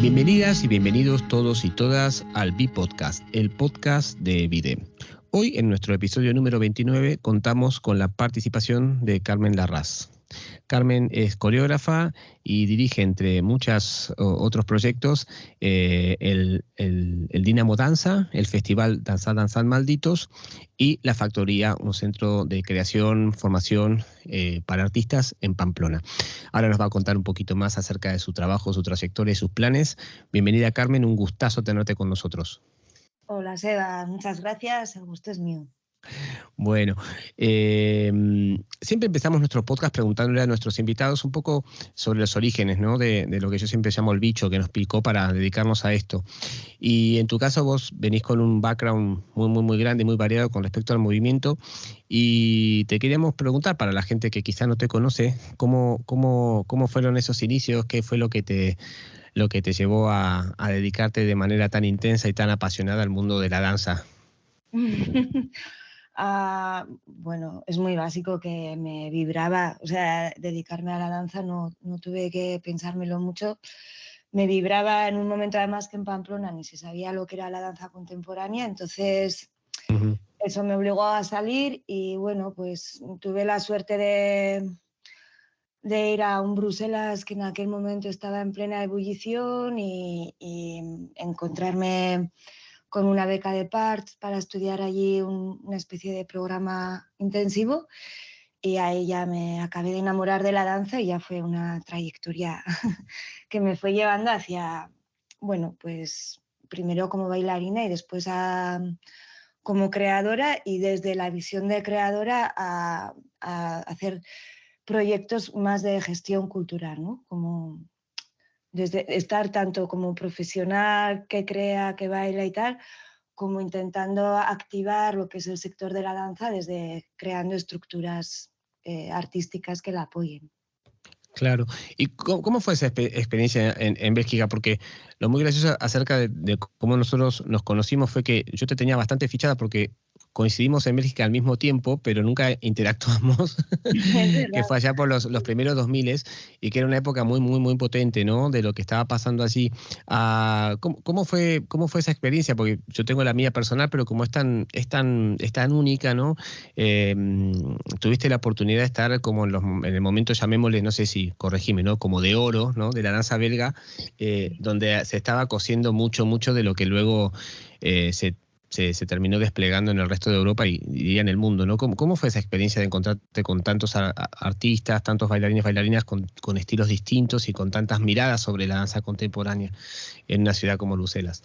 Bienvenidas y bienvenidos todos y todas al B-Podcast, el podcast de Vide. Hoy, en nuestro episodio número 29, contamos con la participación de Carmen Larraz. Carmen es coreógrafa y dirige, entre muchos otros proyectos, el Dinamo Danza, el Festival Danzad Malditos y La Factoría, un centro de creación, formación para artistas en Pamplona. Ahora nos va a contar un poquito más acerca de su trabajo, su trayectoria y sus planes. Bienvenida, Carmen, un gustazo tenerte con nosotros. Hola, Seba, muchas gracias, el gusto es mío. Bueno, siempre empezamos nuestro podcast preguntándole a nuestros invitados un poco sobre los orígenes, ¿no? de lo que yo siempre llamo el bicho que nos picó para dedicarnos a esto. Y en tu caso vos venís con un background muy grande, muy variado con respecto al movimiento, y te queríamos preguntar, para la gente que quizá no te conoce, ¿cómo fueron esos inicios? ¿Qué fue lo que te llevó a dedicarte de manera tan intensa y tan apasionada al mundo de la danza? Bueno, es muy básico que me vibraba, o sea, dedicarme a la danza no tuve que pensármelo mucho. Me vibraba en un momento, además, que en Pamplona ni se sabía lo que era la danza contemporánea, entonces eso me obligó a salir y bueno, pues tuve la suerte de ir a un Bruselas que en aquel momento estaba en plena ebullición y encontrarme con una beca de PARTS para estudiar allí una especie de programa intensivo, y ahí ya me acabé de enamorar de la danza y ya fue una trayectoria que me fue llevando hacia, bueno, pues primero como bailarina y después como creadora, y desde la visión de creadora a hacer proyectos más de gestión cultural, ¿no? Como desde estar tanto como profesional que crea, que baila y tal, como intentando activar lo que es el sector de la danza desde creando estructuras artísticas que la apoyen. Claro. ¿Y cómo fue esa experiencia en Bélgica? Porque lo muy gracioso acerca de cómo nosotros nos conocimos fue que yo te tenía bastante fichada porque coincidimos en Bélgica al mismo tiempo, pero nunca interactuamos, Es que verdad. fue allá por los primeros 2000 y que era una época muy potente, ¿no? De lo que estaba pasando allí. ¿Cómo fue esa experiencia? Porque yo tengo la mía personal, pero como es tan única, ¿no? Tuviste la oportunidad de estar como en el momento, llamémosle, no sé si, corregime, ¿no? Como de oro, ¿no? De la danza belga, donde se estaba cosiendo mucho de lo que luego se terminó desplegando en el resto de Europa y en el mundo, ¿no? ¿Cómo fue esa experiencia de encontrarte con tantos artistas, tantos bailarines, bailarinas con estilos distintos y con tantas miradas sobre la danza contemporánea en una ciudad como Bruselas?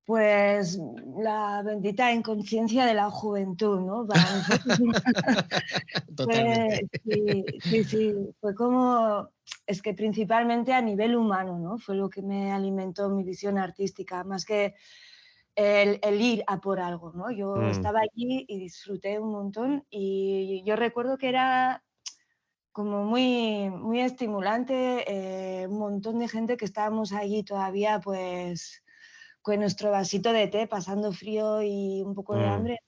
Pues la bendita inconsciencia de la juventud, ¿no? Para nosotros Totalmente. sí, fue como, es que principalmente a nivel humano, ¿no? Fue lo que me alimentó mi visión artística, más que el ir a por algo, ¿no? Yo estaba allí y disfruté un montón, y yo recuerdo que era como muy estimulante, un montón de gente que estábamos allí todavía, pues con nuestro vasito de té, pasando frío y un poco de Mm. hambre,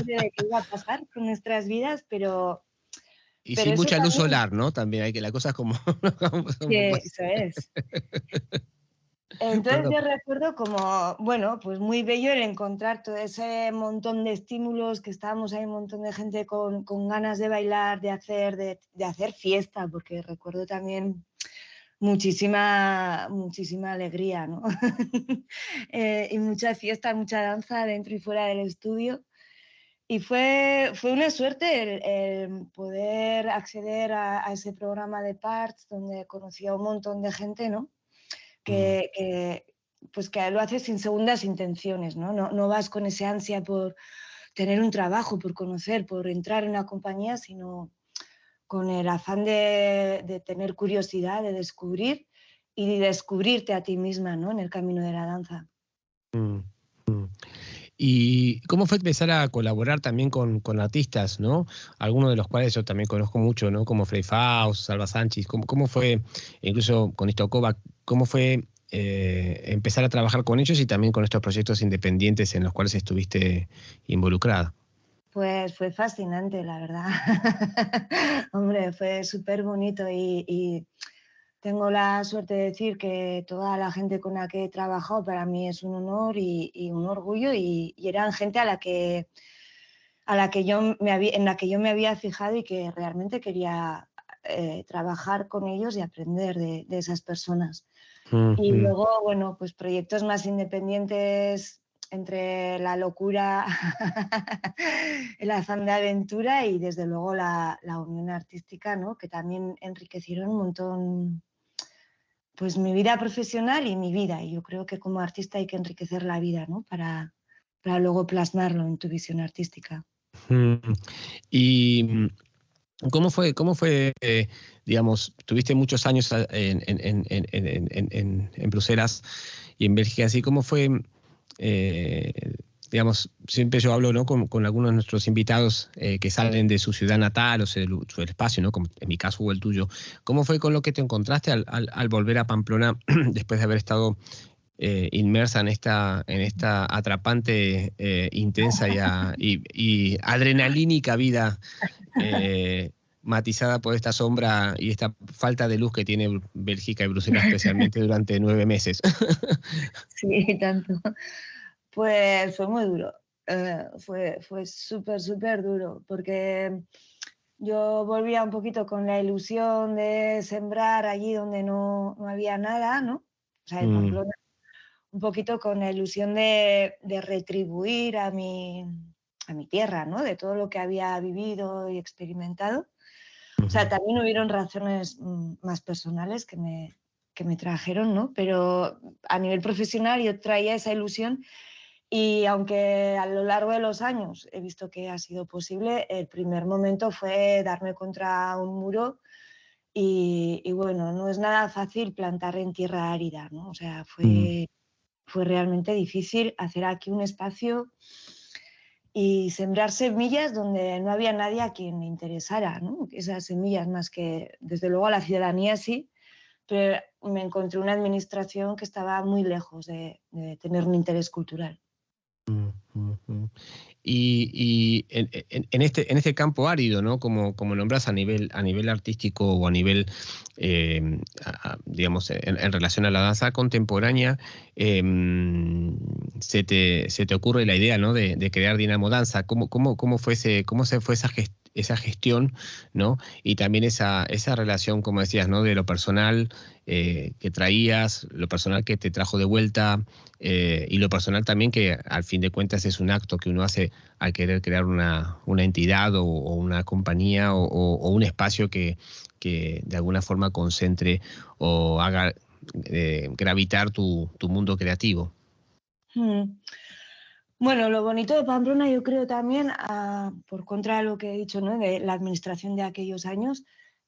de qué iba a pasar con nuestras vidas, Y pero sin eso mucha luz también, solar, ¿no? También hay que la cosa es como, un poco que así. eso es. Entonces Perdón. yo recuerdo como, bueno, pues muy bello el encontrar todo ese montón de estímulos, que estábamos ahí un montón de gente con ganas de bailar, de hacer fiesta, porque recuerdo también muchísima alegría, ¿no? Y mucha fiesta, mucha danza dentro y fuera del estudio. Y fue una suerte el poder acceder a ese programa de PARTS, donde conocí a un montón de gente, ¿no? Mm. Pues que lo haces sin segundas intenciones, ¿no? No vas con ese ansia por tener un trabajo, por conocer, por entrar en una compañía, sino con el afán de tener curiosidad, de descubrir y de descubrirte a ti misma, ¿no? En el camino de la danza. Mm. Mm. ¿Y cómo fue empezar a colaborar también con artistas, ¿no? Algunos de los cuales yo también conozco mucho, ¿no? Como Frei Faust, Salva Sánchez. ¿Cómo fue, incluso con Istokova, cómo fue empezar a trabajar con ellos y también con estos proyectos independientes en los cuales estuviste involucrada? Pues fue fascinante, la verdad. Hombre, fue súper bonito y tengo la suerte de decir que toda la gente con la que he trabajado para mí es un honor y un orgullo, y eran gente en la que en la que yo me había fijado y que realmente quería trabajar con ellos y aprender de esas personas. Y Ujú. luego, bueno, pues proyectos más independientes entre la locura, el afán de aventura y desde luego la unión artística, ¿no? Que también enriquecieron un montón pues mi vida profesional y mi vida. Y yo creo que como artista hay que enriquecer la vida, ¿no? Para luego plasmarlo en tu visión artística. Mm. Y ¿cómo fue, digamos, tuviste muchos años en Bruselas y en Bélgica, así cómo fue, eh, digamos, siempre yo hablo, ¿no?, con algunos de nuestros invitados que salen de su ciudad natal o sea, su espacio, ¿no?, como en mi caso o el tuyo, ¿cómo fue con lo que te encontraste al volver a Pamplona después de haber estado inmersa en esta atrapante, intensa y adrenalínica vida eh, matizada por esta sombra y esta falta de luz que tiene Bélgica y Bruselas, especialmente durante 9 meses? Sí, tanto. Pues fue muy duro. Fue súper, súper duro, porque yo volvía un poquito con la ilusión de sembrar allí donde no había nada, ¿no? O sea, en Mm, Pamplona, un poquito con la ilusión de retribuir a mi tierra, ¿no? De todo lo que había vivido y experimentado. O sea, ujú, también hubieron razones más personales que me trajeron, ¿no? Pero a nivel profesional yo traía esa ilusión, y aunque a lo largo de los años he visto que ha sido posible, el primer momento fue darme contra un muro y bueno, no es nada fácil plantar en tierra árida, ¿no? O sea, mm, fue realmente difícil hacer aquí un espacio y sembrar semillas donde no había nadie a quien le interesara, ¿no? Esas semillas, más que, desde luego, a la ciudadanía sí, pero me encontré una administración que estaba muy lejos de tener un interés cultural. mm, mm, mm. Y en este campo árido, ¿no? Como nombras a nivel artístico o a nivel, digamos, en relación a la danza contemporánea, se te ocurre la idea, ¿no?, de crear Dinamo Danza. ¿Cómo se fue esa gestión, ¿no? Y también esa relación, como decías, ¿no?, de lo personal que traías, lo personal que te trajo de vuelta, y lo personal también que al fin de cuentas es un acto que uno hace al querer crear una entidad o una compañía o un espacio que de alguna forma concentre o haga gravitar tu mundo creativo. Mm. Bueno, lo bonito de Pamplona, yo creo también, por contra de lo que he dicho, ¿no?, de la administración de aquellos años,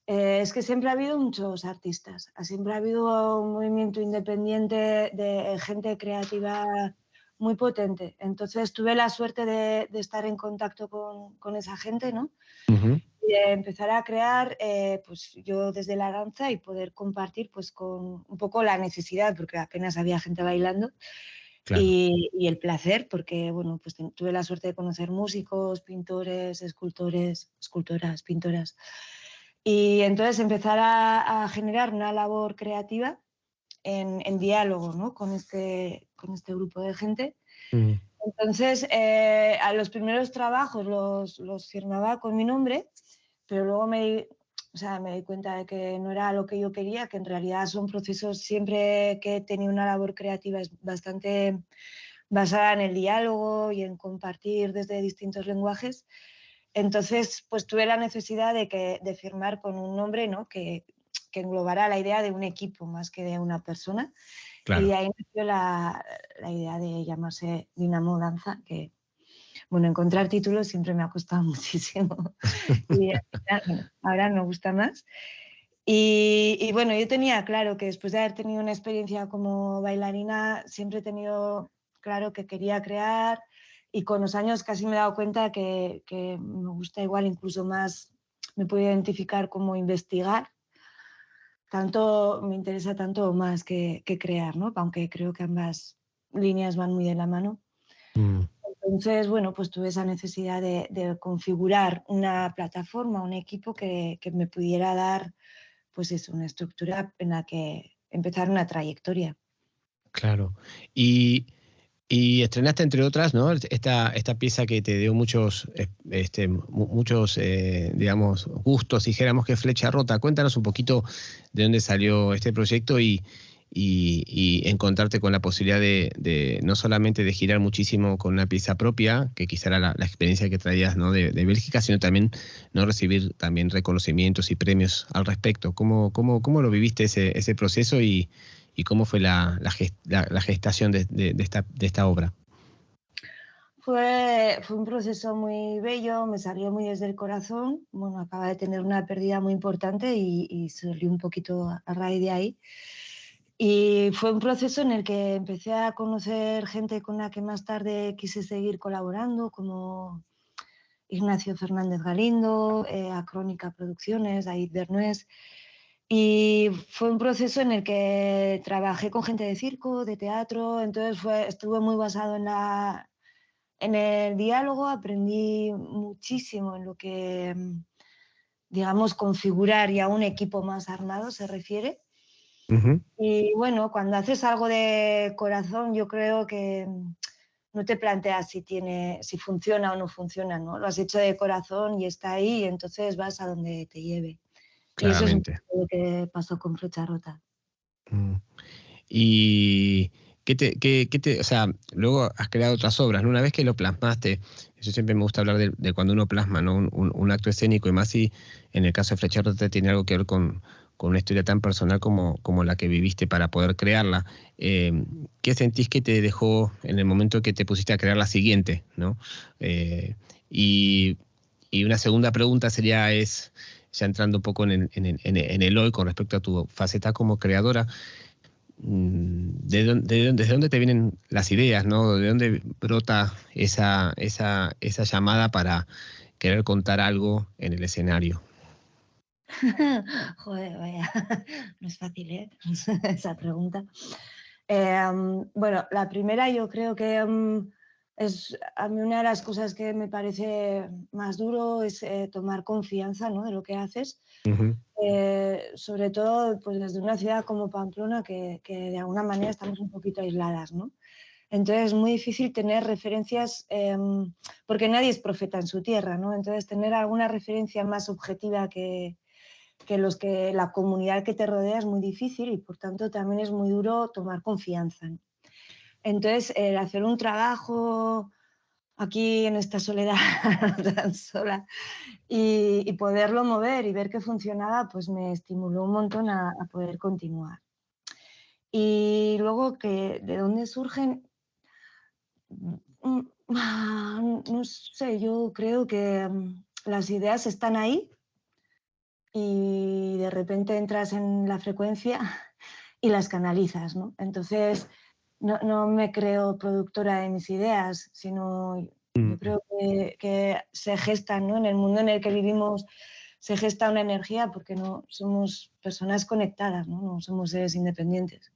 es que siempre ha habido muchos artistas, siempre ha habido un movimiento independiente de gente creativa muy potente. Entonces tuve la suerte de estar en contacto con esa gente, ¿no? Ujú, Y de empezar a crear, pues yo desde la danza y poder compartir pues con un poco la necesidad, porque apenas había gente bailando, claro. y el placer, porque bueno, pues tuve la suerte de conocer músicos, pintores, escultores, escultoras, pintoras. Y entonces empezar a generar una labor creativa en diálogo, ¿no?, con este grupo de gente. Mm, Entonces, a los primeros trabajos los firmaba con mi nombre, pero luego o sea, me di cuenta de que no era lo que yo quería, que en realidad son procesos, siempre que he tenido una labor creativa es bastante basada en el diálogo y en compartir desde distintos lenguajes. Entonces, pues tuve la necesidad de firmar con un nombre, ¿no?, que englobara la idea de un equipo más que de una persona. Y de claro. ahí nació la idea de llamarse Dinamo Danza, que, bueno, encontrar títulos siempre me ha costado muchísimo. Y al final, bueno, ahora me gusta más. Y bueno, yo tenía claro que después de haber tenido una experiencia como bailarina, siempre he tenido claro que quería crear, y con los años casi me he dado cuenta que me gusta igual incluso más, me puedo identificar como investigar, tanto me interesa tanto o más que crear, ¿no? Aunque creo que ambas líneas van muy de la mano. Mm, Entonces, bueno, pues tuve esa necesidad de configurar una plataforma, un equipo que me pudiera dar pues eso, una estructura en la que empezar una trayectoria. Claro. Y estrenaste, entre otras, ¿no? Esta pieza que te dio muchos digamos, gustos, dijéramos, que Flecha Rota. Cuéntanos un poquito de dónde salió este proyecto y encontrarte con la posibilidad de no solamente de girar muchísimo con una pieza propia, que quizá era la experiencia que traías, ¿no? de Bélgica, sino también no recibir también reconocimientos y premios al respecto. ¿Cómo lo viviste ese proceso y cómo fue la gestación de esta obra? Fue un proceso muy bello, me salió muy desde el corazón. Bueno, acaba de tener una pérdida muy importante y salió un poquito a raíz de ahí. Y fue un proceso en el que empecé a conocer gente con la que más tarde quise seguir colaborando, como Ignacio Fernández Galindo, a Crónica Producciones, David Bernués. Y fue un proceso en el que trabajé con gente de circo, de teatro, entonces estuvo muy basado en el diálogo, aprendí muchísimo en lo que, digamos, configurar ya un equipo más armado se refiere. Ujú. Y bueno, cuando haces algo de corazón, yo creo que no te planteas si funciona o no funciona, ¿no? Lo has hecho de corazón y está ahí, y entonces vas a donde te lleve. Y eso es un Claramente. poco lo que pasó con Flecha Rota. Mm. Y o sea, luego has creado otras obras, ¿no? Una vez que lo plasmaste, yo siempre me gusta hablar de cuando uno plasma, ¿no? Un acto escénico, y más si en el caso de Flecha Rota tiene algo que ver con una historia tan personal como la que viviste para poder crearla. ¿Qué sentís que te dejó en el momento que te pusiste a crear la siguiente, ¿no? Eh, y, y una segunda pregunta sería, ya entrando un poco en el hoy con respecto a tu faceta como creadora, ¿desde dónde te vienen las ideas, ¿no? ¿De dónde brota esa llamada para querer contar algo en el escenario? Joder, vaya, no es fácil, ¿eh? Esa pregunta. Bueno, la primera yo creo que es a mí una de las cosas que me parece más duro es tomar confianza, ¿no? De lo que haces. Ujú. Sobre todo pues desde una ciudad como Pamplona que de alguna manera estamos un poquito aisladas, ¿no? Entonces es muy difícil tener referencias porque nadie es profeta en su tierra, ¿no? Entonces tener alguna referencia más objetiva que la comunidad que te rodea es muy difícil y por tanto también es muy duro tomar confianza, ¿no? Entonces el hacer un trabajo aquí en esta soledad tan sola y poderlo mover y ver que funcionaba, pues me estimuló un montón a poder continuar. Y luego que de dónde surgen, no sé, yo creo que las ideas están ahí y de repente entras en la frecuencia y las canalizas, ¿no? Entonces no me creo productora de mis ideas, sino yo Mm. creo que se gestan, ¿no? En el mundo en el que vivimos se gesta una energía porque no somos personas conectadas, ¿no? No somos seres independientes.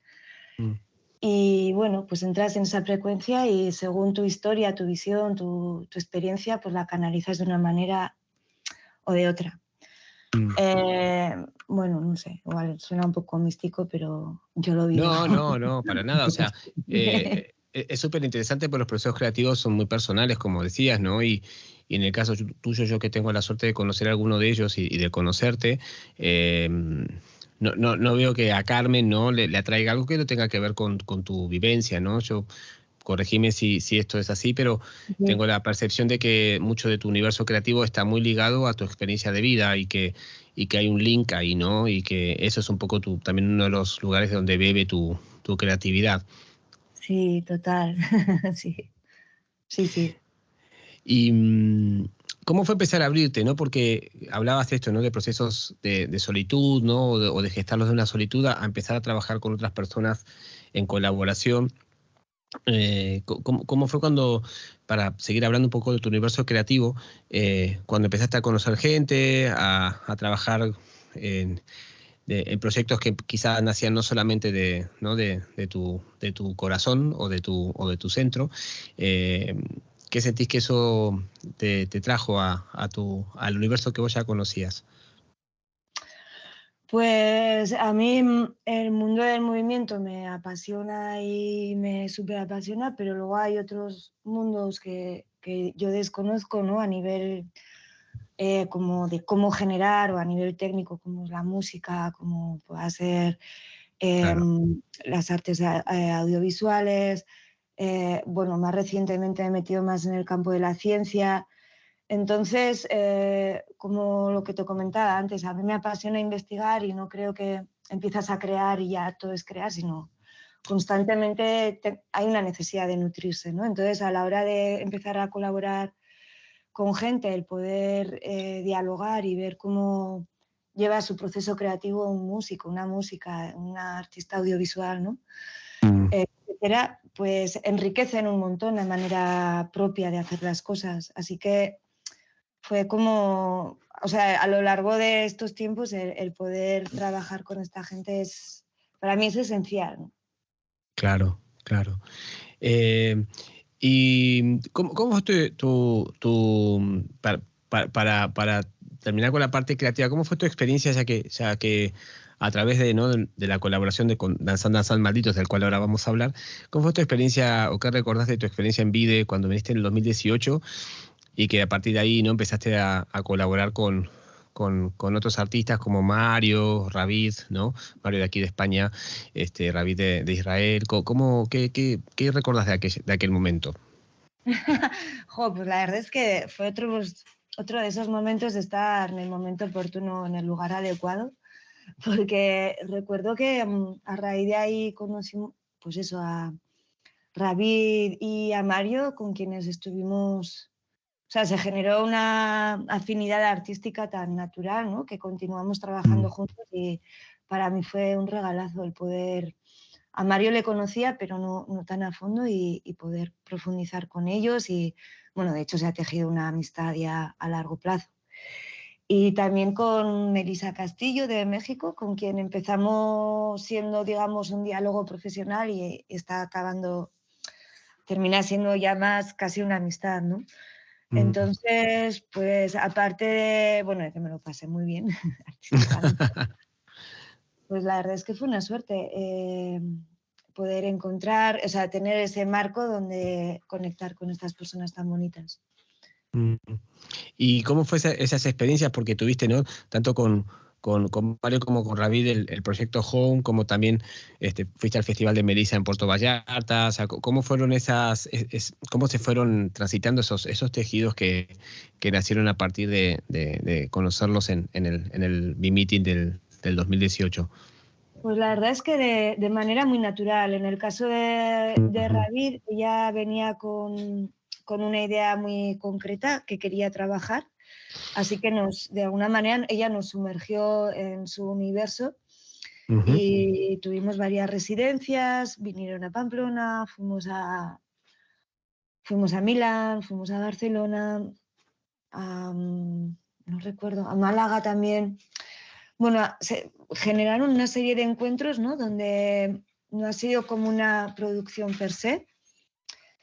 Mm. Y bueno, pues entras en esa frecuencia y según tu historia, tu visión, tu experiencia, pues la canalizas de una manera o de otra. Mm. Bueno, no sé, igual suena un poco místico, pero yo lo vivo. No, no, no, para nada. O sea, es súper interesante porque los procesos creativos son muy personales, como decías, ¿no? Y en el caso tuyo, yo que tengo la suerte de conocer a alguno de ellos y de conocerte, no veo que a Carmen no le atraiga algo que no tenga que ver con tu vivencia, ¿no? Corregime si esto es así, pero tengo la percepción de que mucho de tu universo creativo está muy ligado a tu experiencia de vida y que hay un link ahí, ¿no? Y que eso es un poco también uno de los lugares donde bebe tu creatividad. Sí, total. Sí, sí, sí. Y ¿cómo fue empezar a abrirte, no? Porque hablabas de esto, ¿no? De procesos de solitud, ¿no? O de gestarlos de una solitud a empezar a trabajar con otras personas en colaboración. ¿Cómo fue para seguir hablando un poco de tu universo creativo, cuando empezaste a conocer gente, a trabajar en, en proyectos que quizás nacían no solamente ¿no? de tu corazón o de tu centro? eh, ¿Qué sentís que eso te trajo al universo que vos ya conocías? Pues a mí el mundo del movimiento me apasiona y me súper apasiona, pero luego hay otros mundos que yo desconozco, ¿no? A nivel como de cómo generar o a nivel técnico, como es la música, como pueda ser Claro, las artes audiovisuales. Bueno, más recientemente me he metido más en el campo de la ciencia. Entonces, como lo que te comentaba antes, a mí me apasiona investigar y no creo que empiezas a crear y ya todo es crear, sino constantemente hay una necesidad de nutrirse, ¿no? Entonces, a la hora de empezar a colaborar con gente, el poder dialogar y ver cómo lleva su proceso creativo un músico, una música, una artista audiovisual, ¿no? mm, Etcétera, pues enriquecen un montón la manera propia de hacer las cosas. Así que fue como, o sea, a lo largo de estos tiempos el poder trabajar con esta gente es, para mí es esencial, ¿no? claro, claro. Eh, ¿Y cómo fue para terminar con la parte creativa, cómo fue tu experiencia, ya que a través de, ¿no? de la colaboración con Danzando Malditos, del cual ahora vamos a hablar, cómo fue tu experiencia o qué recordás de tu experiencia en Vide cuando viniste en el 2018 y que a partir de ahí, ¿no? Empezaste a colaborar con otros artistas como Mario, Ravid, ¿no? Mario de aquí de España, Ravid de Israel. ¿Qué recordás de aquel momento? Jo, pues la verdad es que fue otro de esos momentos de estar en el momento oportuno, en el lugar adecuado, porque recuerdo que a raíz de ahí conocí, pues eso, a Ravid y a Mario, con quienes estuvimos, o sea, se generó una afinidad artística tan natural, ¿no? Que continuamos trabajando Mm, juntos y para mí fue un regalazo el poder. A Mario le conocía, pero no tan a fondo y poder profundizar con ellos y, bueno, de hecho se ha tejido una amistad ya a largo plazo. Y también con Melissa Castillo de México, con quien empezamos siendo, digamos, un diálogo profesional y está acabando, termina siendo ya más casi una amistad, ¿no? mm. Entonces, pues aparte de, bueno, de que me lo pasé muy bien artísticamente, pues la verdad es que fue una suerte poder encontrar, o sea, tener ese marco donde conectar con estas personas tan bonitas. Mm. ¿Y cómo fue esas experiencias? Porque tuviste, ¿no? Tanto con Mario como con Ravid el proyecto Home, como también fuiste al Festival de Melissa en Puerto Vallarta. O sea, ¿cómo fueron cómo se fueron transitando esos tejidos que nacieron a partir de conocerlos en el B-Meeting del 2018? Pues la verdad es que de manera muy natural. En el caso de Ujú, Ravid, ella venía con una idea muy concreta que quería trabajar, así que de alguna manera ella nos sumergió en su universo ujú, y tuvimos varias residencias, vinieron a Pamplona, fuimos a Milán, fuimos a Barcelona, no recuerdo, a Málaga también. Bueno, se generaron una serie de encuentros, ¿no? Donde no ha sido como una producción per se,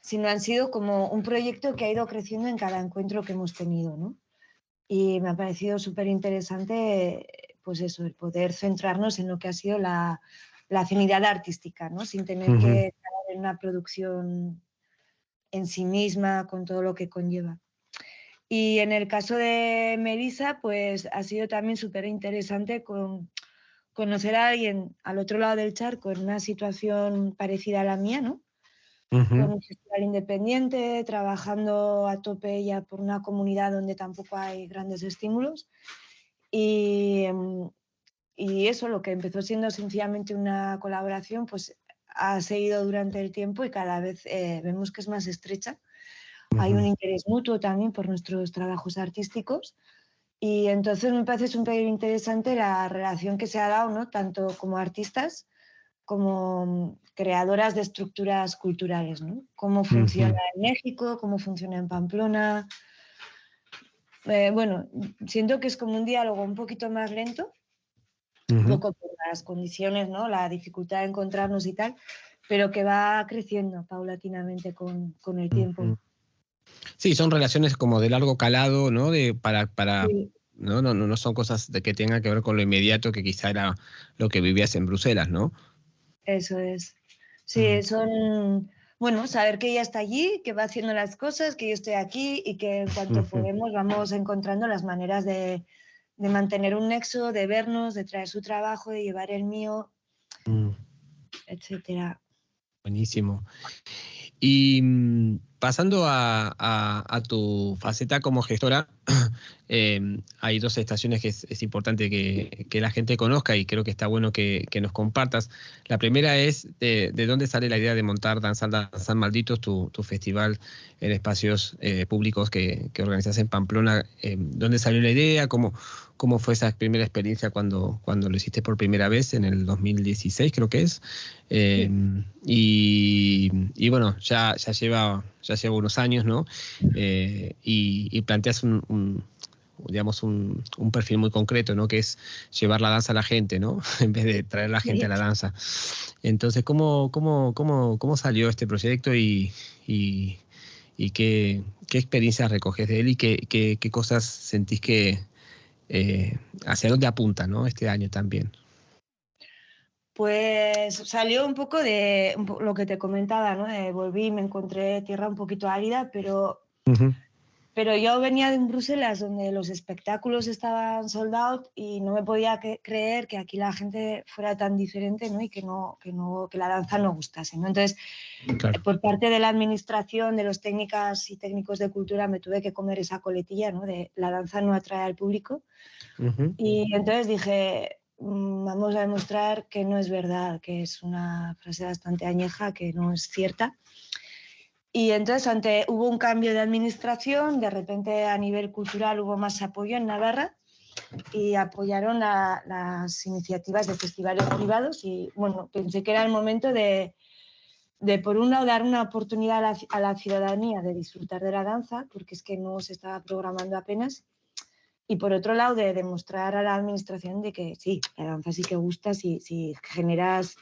sino han sido como un proyecto que ha ido creciendo en cada encuentro que hemos tenido, ¿no? Y me ha parecido súper interesante, pues eso, el poder centrarnos en lo que ha sido la afinidad artística, ¿no? Sin tener ujú. que estar en una producción en sí misma, con todo lo que conlleva. Y en el caso de Melissa, pues ha sido también súper interesante conocer a alguien al otro lado del charco en una situación parecida a la mía, ¿no? Con Ujú, un festival independiente, trabajando a tope ya por una comunidad donde tampoco hay grandes estímulos. Y, y eso, lo que empezó siendo sencillamente una colaboración, pues ha seguido durante el tiempo y cada vez vemos que es más estrecha. Hay un ujú, interés mutuo también por nuestros trabajos artísticos y entonces me parece súper interesante la relación que se ha dado, ¿no? Tanto como artistas como creadoras de estructuras culturales, ¿no? Cómo funciona ujú, en México, cómo funciona en Pamplona. Bueno, siento que es como un diálogo un poquito más lento, un ujú, poco por las condiciones, ¿no? La dificultad de encontrarnos y tal, pero que va creciendo paulatinamente con el tiempo. ujú. Sí, son relaciones como de largo calado, ¿no? Para Sí. No son cosas que tengan que ver con lo inmediato que quizá era lo que vivías en Bruselas, ¿no? Eso es. Mm. Sí, son, bueno, saber que ella está allí, que va haciendo las cosas, que yo estoy aquí y que en cuanto podemos vamos encontrando las maneras de mantener un nexo, de vernos, de traer su trabajo, de llevar el mío, etcétera. Buenísimo. Y pasando a tu faceta como gestora, hay dos estaciones que es importante que la gente conozca y creo que está bueno que nos compartas. La primera es de dónde sale la idea de montar Danzar Malditos, tu festival en espacios públicos que organizas en Pamplona. ¿Dónde salió la idea? ¿Cómo fue esa primera experiencia cuando lo hiciste por primera vez en el 2016, creo que es? Sí. Y bueno, ya lleva unos años, ¿no? Y planteas digamos, un perfil muy concreto, ¿no? Que es llevar la danza a la gente, ¿no? En vez de traer a la gente a la danza. Entonces, ¿cómo salió este proyecto y qué experiencias recoges de él y qué cosas sentís que hacia dónde apunta, ¿no? Este año también. Pues salió un poco de lo que te comentaba, ¿no? Volví, me encontré tierra un poquito árida, pero yo venía de Bruselas donde los espectáculos estaban sold out y no me podía creer que aquí la gente fuera tan diferente, ¿no? Y que la danza no gustase, ¿no? Entonces, Claro. por parte de la administración, de los técnicas y técnicos de cultura, me tuve que comer esa coletilla, ¿no? De la danza no atrae al público. Y entonces dije, vamos a demostrar que no es verdad, que es una frase bastante añeja, que no es cierta. Y entonces hubo un cambio de administración, de repente a nivel cultural hubo más apoyo en Navarra y apoyaron las iniciativas de festivales privados y bueno, pensé que era el momento de por un lado dar una oportunidad a la ciudadanía de disfrutar de la danza, porque es que no se estaba programando apenas, y por otro lado de demostrar a la administración de que sí, la danza sí que gusta si generas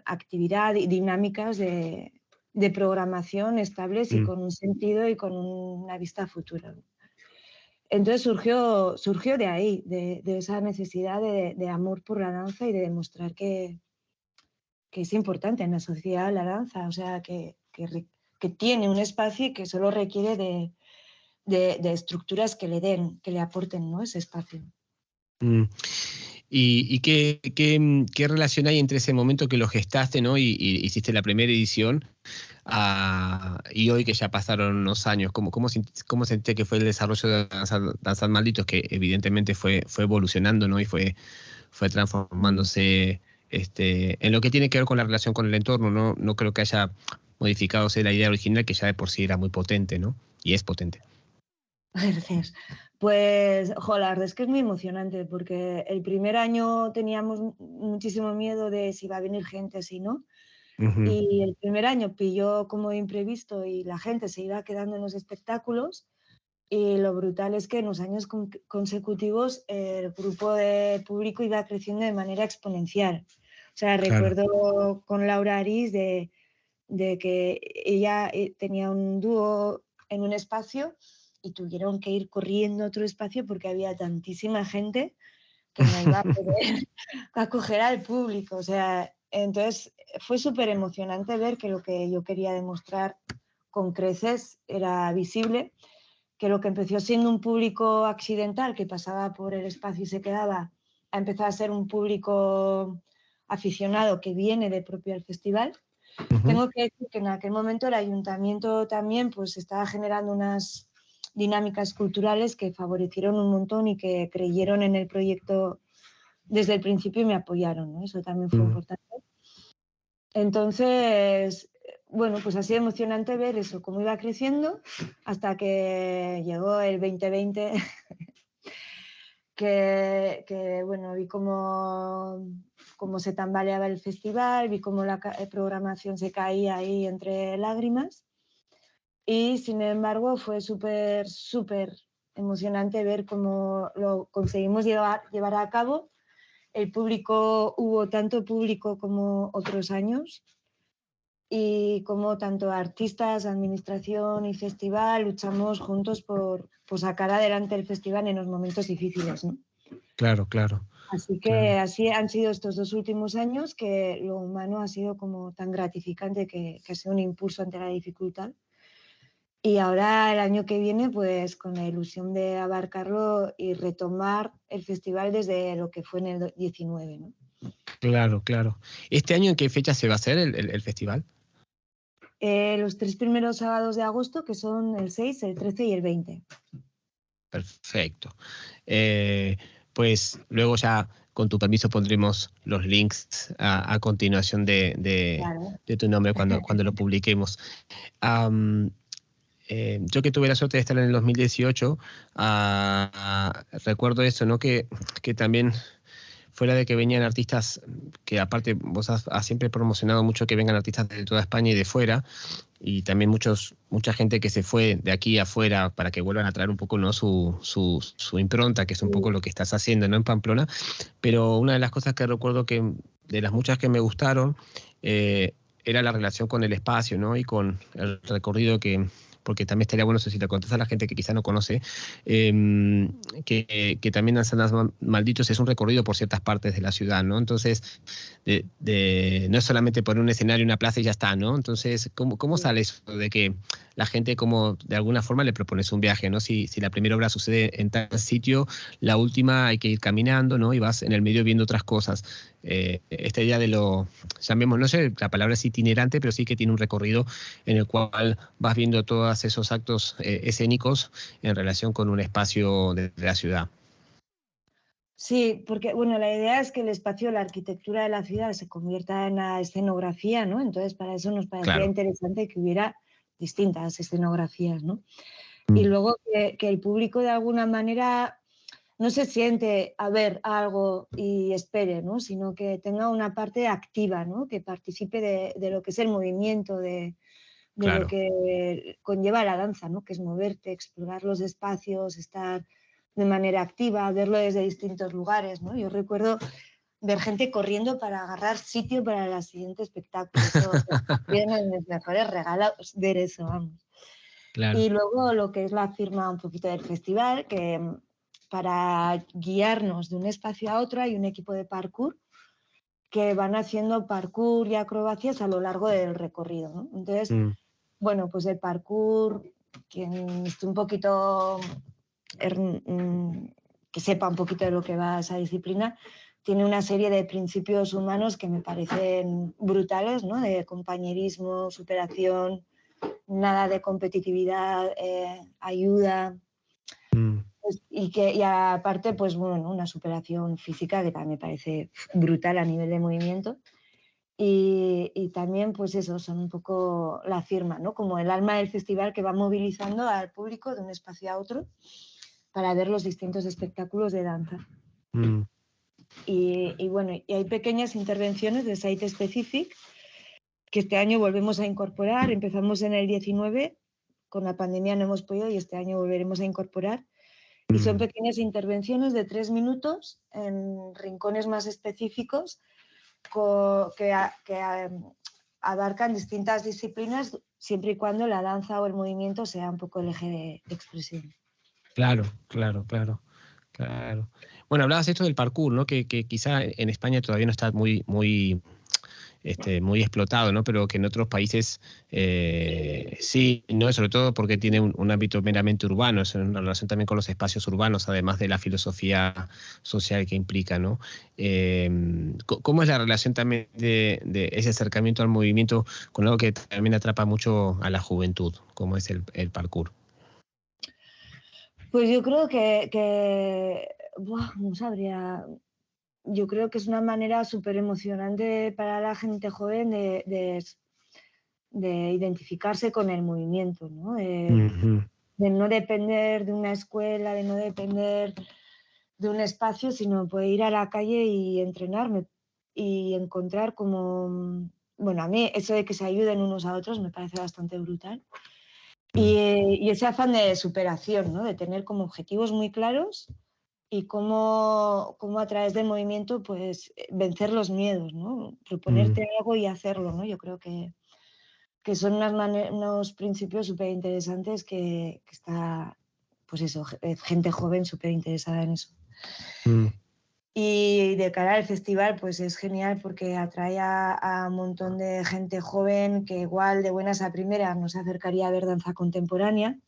actividad y dinámicas de programación estables y con un sentido y con una vista futura. Entonces surgió de ahí, de esa necesidad de amor por la danza y de demostrar que es importante en la sociedad la danza, o sea, que tiene un espacio y que solo requiere de estructuras que le aporten, ¿no? Ese espacio. ¿Y qué relación hay entre ese momento que lo gestaste, ¿no? Y hiciste la primera edición y hoy que ya pasaron unos años? ¿Cómo sentiste que fue el desarrollo de Danzar Malditos, que evidentemente fue evolucionando, ¿no? Y fue transformándose en lo que tiene que ver con la relación con el entorno, ¿no? No creo que haya modificado la idea original, que ya de por sí era muy potente, ¿no? Y es potente. Gracias. Pues, la verdad es que es muy emocionante porque el primer año teníamos muchísimo miedo de si va a venir gente, si no. Y el primer año pilló como imprevisto y la gente se iba quedando en los espectáculos. Y lo brutal es que en los años consecutivos el grupo de público iba creciendo de manera exponencial. O sea, Claro. recuerdo con Laura Arís de que ella tenía un dúo en un espacio y tuvieron que ir corriendo a otro espacio porque había tantísima gente que no iba a poder acoger al público. O sea, entonces fue súper emocionante ver que lo que yo quería demostrar con creces era visible, que lo que empezó siendo un público accidental que pasaba por el espacio y se quedaba, a empezar a ser un público aficionado que viene de propio al festival. Tengo que decir que en aquel momento el ayuntamiento también pues estaba generando unas dinámicas culturales que favorecieron un montón y que creyeron en el proyecto desde el principio y me apoyaron, ¿no? Eso también fue importante. Entonces, bueno, pues ha sido emocionante ver eso, cómo iba creciendo hasta que llegó el 2020, que bueno, vi cómo se tambaleaba el festival, vi cómo la programación se caía ahí entre lágrimas y sin embargo fue súper emocionante ver cómo lo conseguimos llevar a cabo. El público, hubo tanto público como otros años y cómo tanto artistas, administración y festival luchamos juntos por sacar adelante el festival en los momentos difíciles, ¿no? Claro, claro, Así que claro. así han sido estos 2 últimos años, que lo humano ha sido como tan gratificante, que ha sido un impulso ante la dificultad. Y ahora el año que viene, pues con la ilusión de abarcarlo y retomar el festival desde lo que fue en el 19, ¿no? Claro, claro. ¿Este año en qué fecha se va a hacer el festival? Los 3 primeros sábados de agosto, que son el 6, el 13 y el 20. Perfecto. Eh, pues luego ya, con tu permiso, pondremos los links a continuación Claro. de tu nombre cuando lo publiquemos. Am, yo que tuve la suerte de estar en el 2018, recuerdo eso, ¿no? Que también, fuera de que venían artistas, que aparte vos has siempre promocionado mucho que vengan artistas de toda España y de fuera, y también mucha gente que se fue de aquí afuera para que vuelvan a traer un poco, ¿no? Su impronta, que es un poco lo que estás haciendo, ¿no? En Pamplona. Pero una de las cosas que recuerdo que, de las muchas que me gustaron, era la relación con el espacio, ¿no? Y con el recorrido porque también estaría bueno si lo contás a la gente que quizá no conoce, que también en Sanas Malditos es un recorrido por ciertas partes de la ciudad, ¿no? Entonces, no es solamente poner un escenario, una plaza y ya está, ¿no? Entonces, ¿cómo sale eso de que la gente, como de alguna forma le propones un viaje, ¿no? Si la primera obra sucede en tal sitio, la última hay que ir caminando, ¿no? Y vas en el medio viendo otras cosas. Esta idea de llamemos, no sé, la palabra es itinerante, pero sí que tiene un recorrido en el cual vas viendo todos esos actos escénicos en relación con un espacio de la ciudad. Sí, porque bueno, la idea es que el espacio, la arquitectura de la ciudad se convierta en la escenografía, ¿no? Entonces, para eso nos parecía Claro. interesante que hubiera distintas escenografías, ¿no? Y Mm, luego que el público de alguna manera no se siente a ver algo y espere, ¿no? Sino que tenga una parte activa, ¿no? Que participe de lo que es el movimiento, de lo claro. que conlleva la danza, ¿no? Que es moverte, explorar los espacios, estar de manera activa, verlo desde distintos lugares, ¿no? Yo recuerdo ver gente corriendo para agarrar sitio para el siguiente espectáculo. Eso ha sido uno de mis mejores regalos, ver eso, vamos. Claro. Y luego lo que es la firma un poquito del festival, que para guiarnos de un espacio a otro hay un equipo de parkour que van haciendo parkour y acrobacias a lo largo del recorrido, ¿no? Entonces, Mm, bueno, pues el parkour, quien esté un poquito, que sepa un poquito de lo que va esa disciplina, tiene una serie de principios humanos que me parecen brutales, ¿no? De compañerismo, superación, nada de competitividad, ayuda, mm. pues, y aparte, pues bueno, una superación física que también me parece brutal a nivel de movimiento. Y también, pues eso, son un poco la firma, ¿no? Como el alma del festival que va movilizando al público de un espacio a otro para ver los distintos espectáculos de danza. Mm. Y bueno, y hay pequeñas intervenciones de Site Specific que este año volvemos a incorporar. Empezamos en el 19, con la pandemia no hemos podido y este año volveremos a incorporar. Y son Mm, pequeñas intervenciones de 3 minutos en rincones más específicos que abarcan distintas disciplinas siempre y cuando la danza o el movimiento sea un poco el eje de expresión. claro, claro, claro, claro. Bueno, hablabas esto del parkour, ¿no? Que quizá en España todavía no está muy explotado, ¿no? Pero que en otros países sí, ¿no? Sobre todo porque tiene un ámbito meramente urbano, es una relación también con los espacios urbanos, además de la filosofía social que implica, ¿no? ¿Cómo es la relación también de ese acercamiento al movimiento con algo que también atrapa mucho a la juventud, como es el parkour? Pues yo creo no sabría, yo creo que es una manera súper emocionante para la gente joven de identificarse con el movimiento, ¿no? Ujú. De no depender de una escuela, de no depender de un espacio, sino poder ir a la calle y entrenarme y encontrar como, bueno, a mí eso de que se ayuden unos a otros me parece bastante brutal. Y ese afán de superación, ¿no? De tener como objetivos muy claros y cómo a través del movimiento pues vencer los miedos, ¿no? Mm, Proponerte algo y hacerlo, ¿no? Yo creo que que son unos principios súper interesantes que está, pues eso, gente joven súper interesada en eso. Y de cara al festival, pues es genial porque atrae a un montón de gente joven que igual de buenas a primeras no se acercaría a ver danza contemporánea,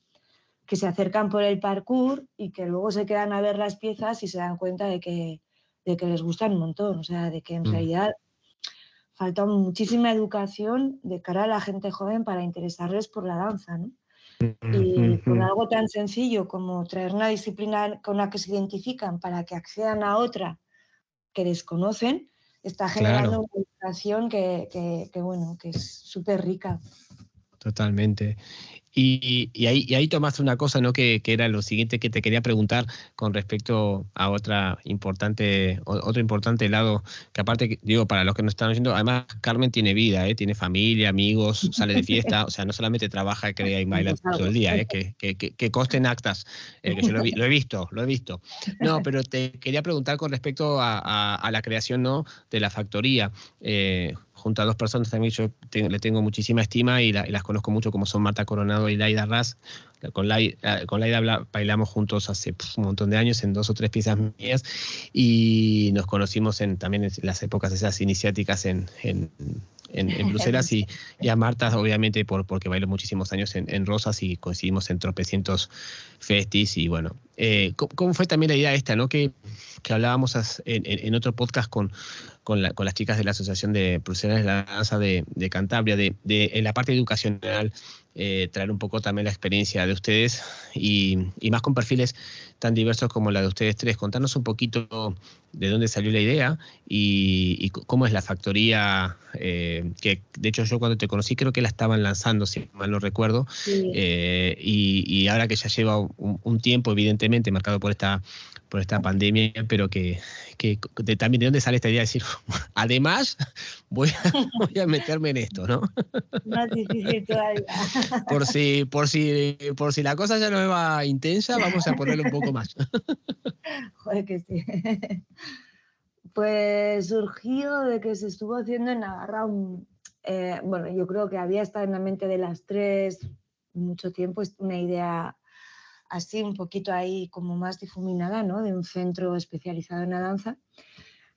que se acercan por el parkour y que luego se quedan a ver las piezas y se dan cuenta de que les gustan un montón, o sea, de que en realidad falta muchísima educación de cara a la gente joven para interesarles por la danza, ¿no? Y con algo tan sencillo como traer una disciplina con la que se identifican para que accedan a otra que desconocen, está generando una educación que es súper rica. Totalmente. Y ahí tomaste una cosa, ¿no? Que era lo siguiente que te quería preguntar con respecto a otro importante lado, que aparte, digo, para los que no están oyendo, además Carmen tiene vida, tiene familia, amigos, sale de fiesta, o sea, no solamente trabaja, crea y baila todo el día, que conste en actas, que yo lo he visto. No, pero te quería preguntar con respecto a la creación, ¿no? De la factoría. Junto a dos personas también yo le tengo muchísima estima y las conozco mucho, como son Marta Coronado y Laida Raz. Con Laida bailamos juntos hace un montón de años en 2 o 3 piezas mías y nos conocimos también en las épocas esas iniciáticas en Bruselas y a Marta obviamente porque bailó muchísimos años en Rosas y coincidimos en tropecientos festis y bueno. ¿Cómo fue también la idea esta, ¿no? Que hablábamos en otro podcast con las chicas de la Asociación de Profesionales de la Danza de Cantabria, en la parte educacional, traer un poco también la experiencia de ustedes y más con perfiles tan diversos como la de ustedes tres? Contarnos un poquito de dónde salió la idea y cómo es la factoría, que de hecho yo cuando te conocí creo que la estaban lanzando, si mal no recuerdo, Sí. Y ahora que ya lleva un tiempo evidentemente marcado por esta pandemia, pero también de dónde sale esta idea de decir, además voy a meterme en esto, ¿no? Más difícil todavía. Por si la cosa ya no va intensa, vamos a ponerle un poco más. Joder, que sí. Pues surgió de que se estuvo haciendo en Navarra bueno, yo creo que había estado en la mente de las tres mucho tiempo una idea así un poquito ahí como más difuminada, ¿no? De un centro especializado en la danza.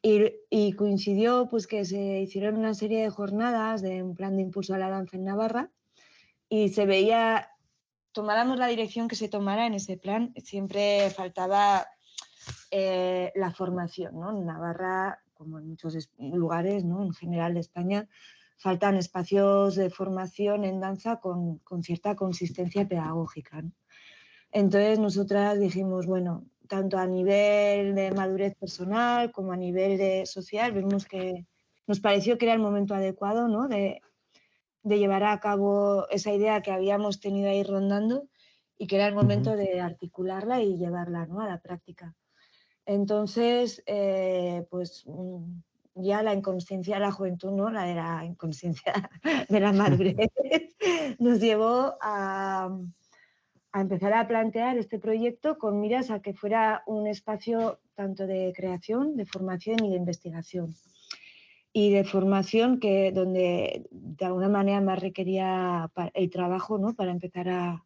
Y coincidió pues que se hicieron una serie de jornadas de un plan de impulso a la danza en Navarra y se veía, tomáramos la dirección que se tomara en ese plan, siempre faltaba la formación, ¿no? En Navarra, como en muchos lugares, ¿no? En general de España, faltan espacios de formación en danza con cierta consistencia pedagógica, ¿no? Entonces nosotras dijimos, bueno, tanto a nivel de madurez personal como a nivel de social, vimos que nos pareció que era el momento adecuado, ¿no? de llevar a cabo esa idea que habíamos tenido ahí rondando y que era el momento de articularla y llevarla, ¿no? A la práctica. Entonces, pues ya la inconsciencia de la juventud, ¿no? La de la inconsciencia de la madurez, nos llevó a empezar a plantear este proyecto con miras a que fuera un espacio tanto de creación, de formación y de investigación. Y de formación donde de alguna manera más requería el trabajo, ¿no? Para empezar a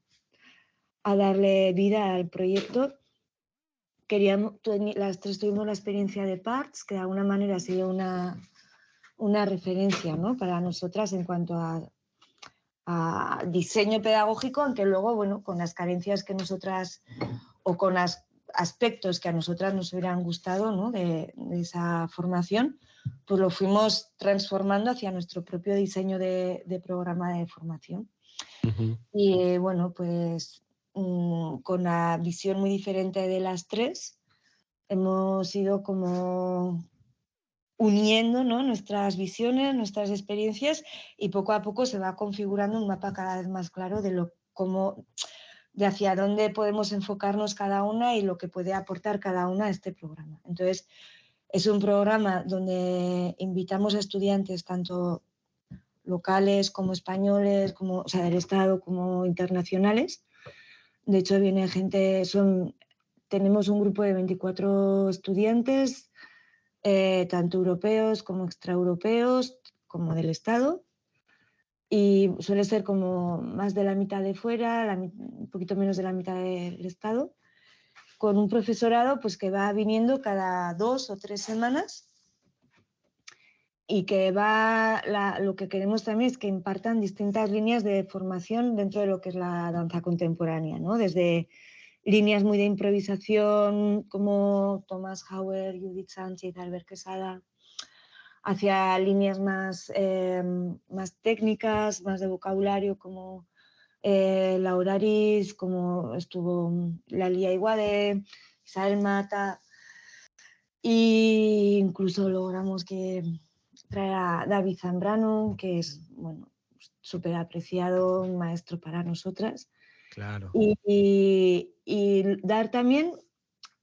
darle vida al proyecto. Las tres tuvimos la experiencia de PARTS, que de alguna manera ha sido una referencia, ¿no? Para nosotras en cuanto a diseño pedagógico, aunque luego, bueno, con las carencias que nosotras o con los aspectos que a nosotras nos hubieran gustado, ¿no? de esa formación, pues lo fuimos transformando hacia nuestro propio diseño de programa de formación. Y bueno, pues con la visión muy diferente de las tres, hemos ido como uniendo, ¿no? Nuestras visiones, nuestras experiencias y poco a poco se va configurando un mapa cada vez más claro de hacia dónde podemos enfocarnos cada una y lo que puede aportar cada una a este programa. Entonces, es un programa donde invitamos a estudiantes tanto locales como españoles, o sea, del Estado como internacionales. De hecho, viene gente, tenemos un grupo de 24 estudiantes, tanto europeos como extraeuropeos, como del Estado. y suele ser como más de la mitad de fuera, un poquito menos de la mitad del estado, con un profesorado pues que va viniendo cada 2 o 3 semanas y que lo que queremos también es que impartan distintas líneas de formación dentro de lo que es la danza contemporánea, ¿no? Desde líneas muy de improvisación como Thomas Hauer, Judith Sánchez, Albert Quesada, hacia líneas más técnicas, más de vocabulario como Laura Aris, como estuvo Lalia Iguade, Isabel Mata, e incluso logramos que traer a David Zambrano, que es súper apreciado, un maestro para nosotras. Claro. Y dar también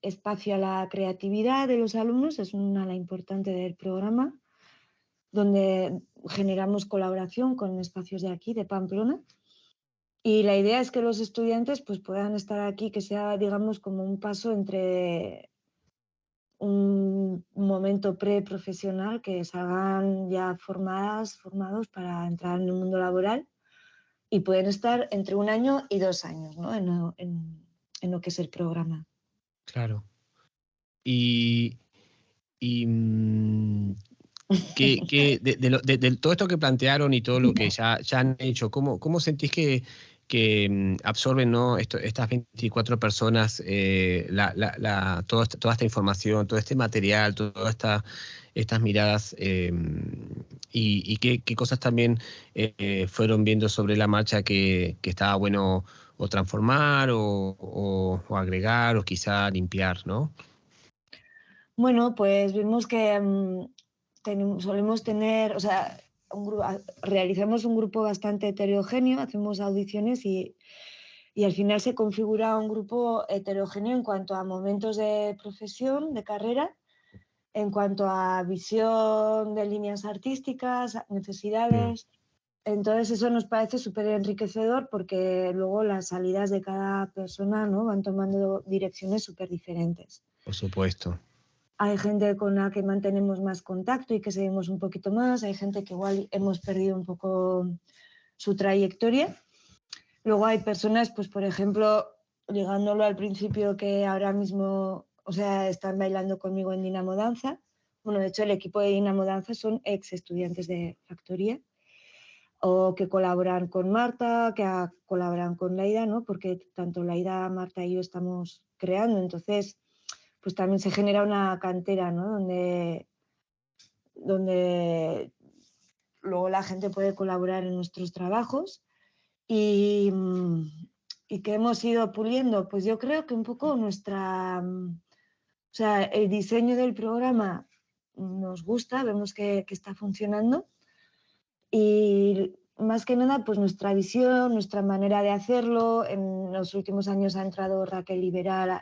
espacio a la creatividad de los alumnos es una ala importante del programa, donde generamos colaboración con espacios de aquí, de Pamplona. Y la idea es que los estudiantes pues, puedan estar aquí, que sea, digamos, como un paso entre un momento preprofesional, que salgan ya formados para entrar en el mundo laboral y pueden estar entre 1 año y 2 años, ¿no? en lo que es el programa. Claro. Y de todo esto que plantearon y todo lo que ya han hecho, ¿cómo sentís que absorben, ¿no? Estas 24 personas toda esta información, todo este material, todas estas miradas, y qué cosas también fueron viendo sobre la marcha que estaba bueno o transformar o agregar o quizá limpiar, ¿no? Bueno, pues vimos que solemos tener, o sea, realizamos un grupo bastante heterogéneo, hacemos audiciones y al final se configura un grupo heterogéneo en cuanto a momentos de profesión, de carrera, en cuanto a visión de líneas artísticas, necesidades. Entonces eso nos parece súper enriquecedor porque luego las salidas de cada persona, ¿no? Van tomando direcciones súper diferentes. Por supuesto. Hay gente con la que mantenemos más contacto y que seguimos un poquito más, hay gente que igual hemos perdido un poco su trayectoria. Luego hay personas, pues por ejemplo, ligándolo al principio, que ahora mismo, o sea, están bailando conmigo en Dinamo Danza. Bueno, de hecho el equipo de Dinamo Danza son ex estudiantes de Factoría, o que colaboran con Marta, que colaboran con Laida, ¿no? Porque tanto Laida, Marta y yo estamos creando, entonces pues también se genera una cantera, ¿no? Donde luego la gente puede colaborar en nuestros trabajos y que hemos ido puliendo, pues yo creo que un poco o sea, el diseño del programa nos gusta, vemos que está funcionando y más que nada pues nuestra visión, nuestra manera de hacerlo. En los últimos años ha entrado Raquel Liberal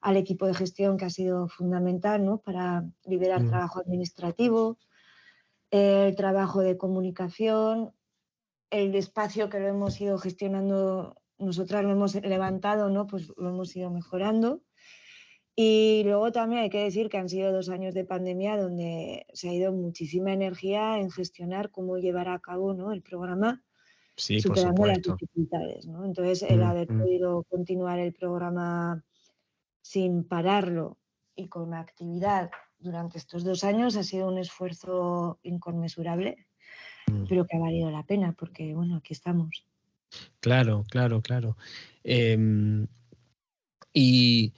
al equipo de gestión, que ha sido fundamental, ¿no? Para liberar trabajo administrativo, el trabajo de comunicación, el espacio que lo hemos ido gestionando, nosotras lo hemos levantado, ¿no? Pues lo hemos ido mejorando. Y luego también hay que decir que han sido 2 años de pandemia donde se ha ido muchísima energía en gestionar cómo llevar a cabo, ¿no? El programa, Sí, por superando las supuesto. dificultades, ¿no? Entonces, el haber podido continuar el programa sin pararlo y con actividad durante estos 2 años ha sido un esfuerzo inconmensurable, pero que ha valido la pena porque, bueno, aquí estamos. Claro. Y,